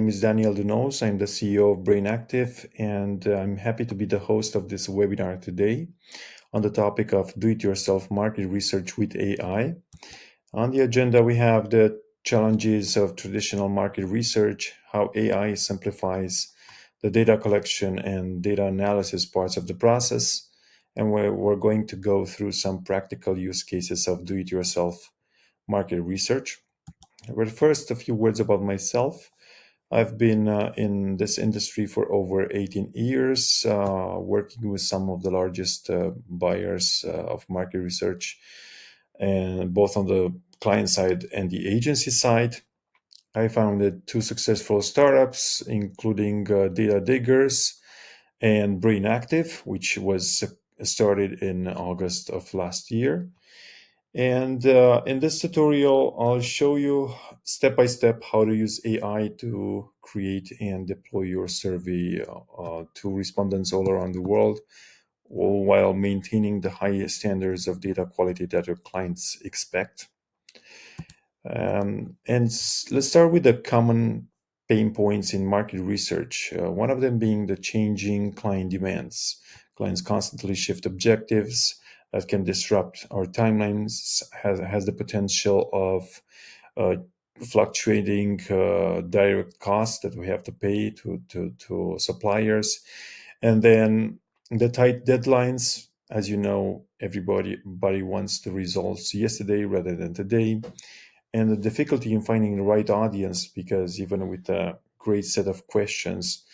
name is Daniel Dunose. I'm the CEO of BrainActive, and I'm happy to be the host of this webinar today on the topic of do-it-yourself market research with AI. On the agenda, we have the challenges of traditional market research, how AI simplifies the data collection and data analysis parts of the process, and we're going to go through some practical use cases of do-it-yourself market research. But first, a few words about myself. I've been in this industry for over 18 years, working with some of the largest buyers of market research, and both on the client side and the agency side. I founded two successful startups, including Data Diggers and BrainActive, which was started in August of last year. And in this tutorial, I'll show you step by step how to use AI to create and deploy your survey to respondents all around the world, all while maintaining the highest standards of data quality that your clients expect. Let's start with the common pain points in market research. One of them being the changing client demands. Clients constantly shift objectives that can disrupt our timelines, has the potential of fluctuating direct costs that we have to pay to suppliers. And then the tight deadlines. As you know, everybody wants the results yesterday rather than today. And the difficulty in finding the right audience, because even with a great set of questions,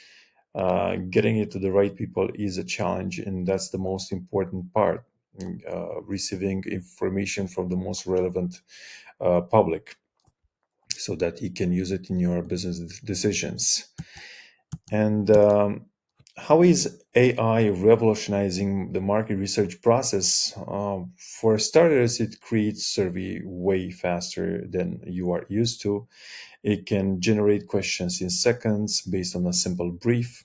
getting it to the right people is a challenge, and that's the most important part, receiving information from the most relevant public so that you can use it in your business decisions. And how is AI revolutionizing the market research process? For starters, it creates survey way faster than you are used to. It can generate questions in seconds based on a simple brief.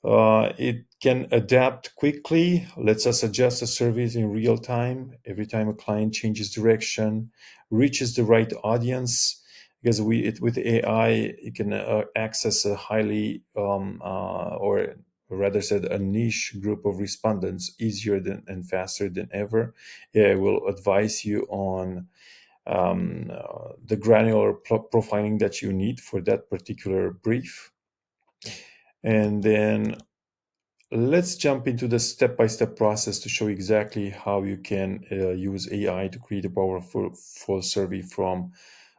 It can adapt quickly, lets us adjust the surveys in real time every time a client changes direction, reaches the right audience. Because with AI, it can access a highly, or rather said, a niche group of respondents easier than and faster than ever. It will advise you on the granular profiling that you need for that particular brief. And then let's jump into the step-by-step process to show exactly how you can use AI to create a powerful full survey from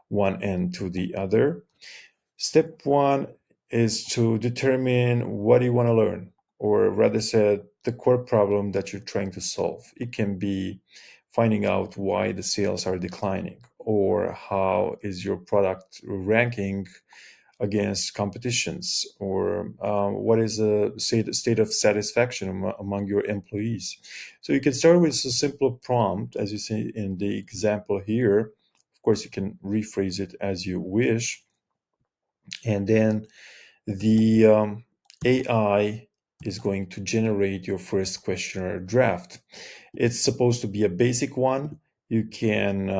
one end to the other. Step one is to determine what you want to learn, or rather said, the core problem that you're trying to solve. It can be finding out why the sales are declining, or how is your product ranking against competitions, or what is the state of satisfaction among your employees. So you can start with a simple prompt, as you see in the example here. Of course, you can rephrase it as you wish. And then the AI is going to generate your first questionnaire draft. It's supposed to be a basic one. You can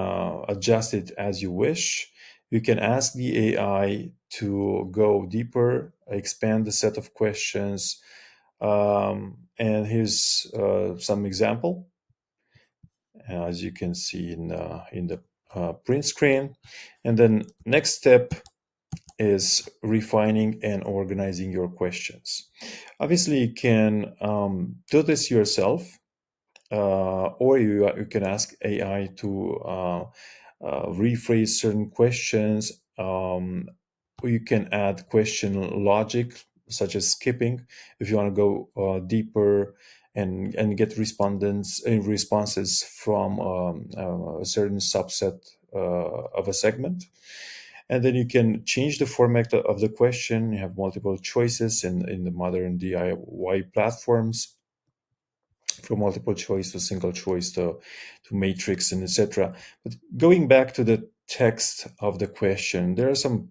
adjust it as you wish. You can ask the AI to go deeper, expand the set of questions. And here's some example, as you can see in the print screen. And then next step is refining and organizing your questions. Obviously, you can do this yourself, or you can ask AI to rephrase certain questions. Or you can add question logic, such as skipping, if you want to go deeper and get responses from a certain subset of a segment. And then you can change the format of the question. You have multiple choices in the modern DIY platforms, from multiple choice to single choice to matrix and etc. But going back to the text of the question, there are some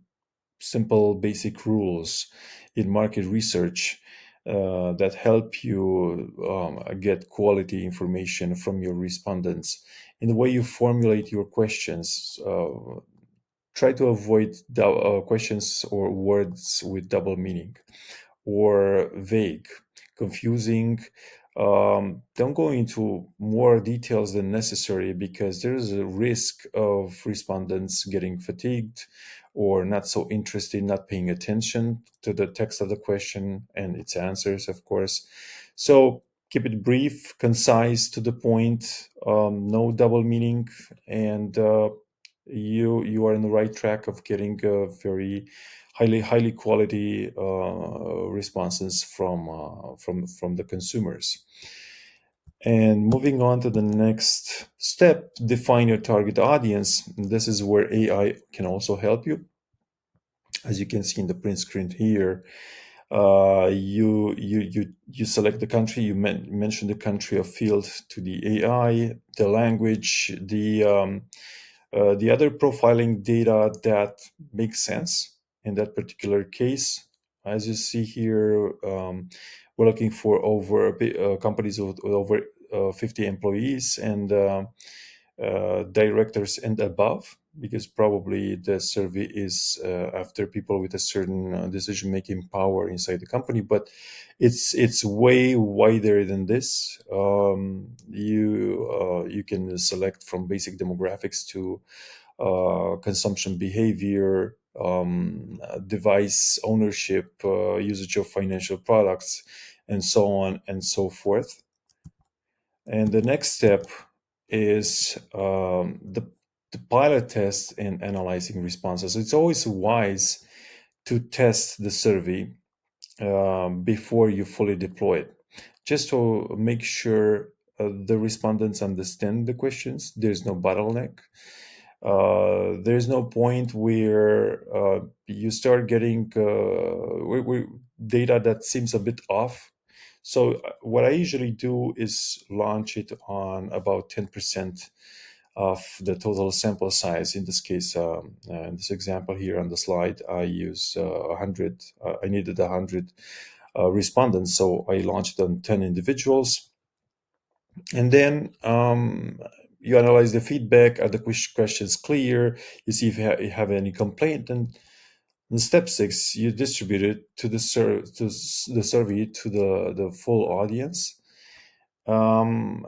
simple basic rules in market research that help you get quality information from your respondents. In the way you formulate your questions, try to avoid questions or words with double meaning or vague, confusing. Don't go into more details than necessary because there's a risk of respondents getting fatigued or not so interested, not paying attention to the text of the question and its answers, of course. So keep it brief, concise, to the point, no double meaning, and you are on the right track of getting a very highly quality responses from the consumers. And moving on to the next step, define your target audience. This is where AI can also help you. As you can see in the print screen here, you select the country. You mention the country of field to the AI, the language, the other profiling data that makes sense in that particular case. As you see here, we're looking for companies with over 50 employees and directors and above, because probably the survey is after people with a certain decision-making power inside the company. But it's way wider than this. You can select from basic demographics to consumption behavior, device ownership, usage of financial products, and so on and so forth. And the next step is the pilot test and analyzing responses. It's always wise to test the survey before you fully deploy it, just to make sure the respondents understand the questions. There's no bottleneck. There's no point where you start getting data that seems a bit off. So what I usually do is launch it on about 10% of the total sample size. In this case, in this example here on the slide, I use 100. I needed 100 respondents, so I launched on 10 individuals. And then you analyze the feedback. Are the questions clear? You see if you have any complaint. And in step 6, you distribute it to the survey to the full audience. And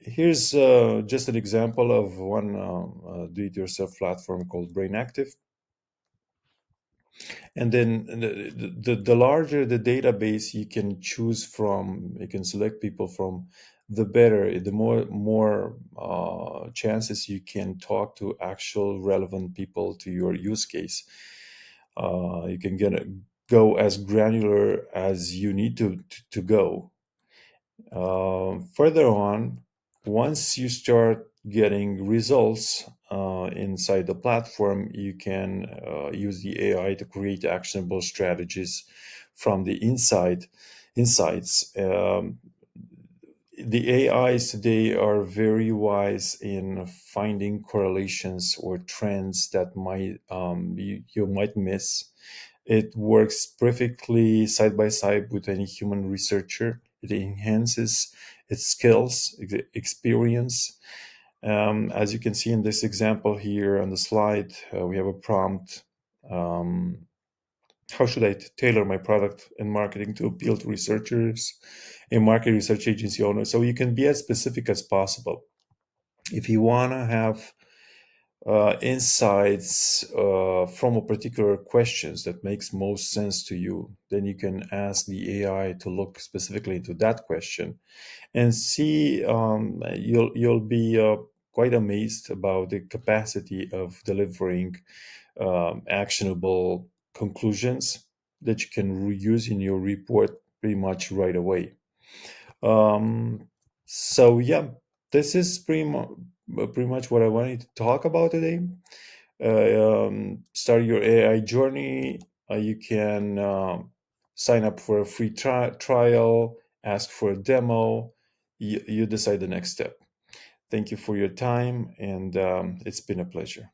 here's just an example of one do-it-yourself platform called BrainActive. And then the larger the database you can choose from, you can select people from, the better, the more chances you can talk to actual relevant people to your use case. You can go as granular as you need to go. Further on, once you start getting results inside the platform, you can use the AI to create actionable strategies from the insights. The AIs today are very wise in finding correlations or trends that you might miss. It works perfectly side by side with any human researcher. It enhances its skills, experience. As you can see in this example here on the slide, we have a prompt. How should I tailor my product and marketing to appeal to researchers and market research agency owners? So you can be as specific as possible. If you want to have insights from a particular questions that makes most sense to you, then you can ask the AI to look specifically into that question and see. You'll be quite amazed about the capacity of delivering actionable conclusions that you can reuse in your report pretty much right away. So yeah, this is pretty much what I wanted to talk about today. Start your AI journey. You can sign up for a free trial, ask for a demo. You decide the next step. Thank you for your time, and it's been a pleasure.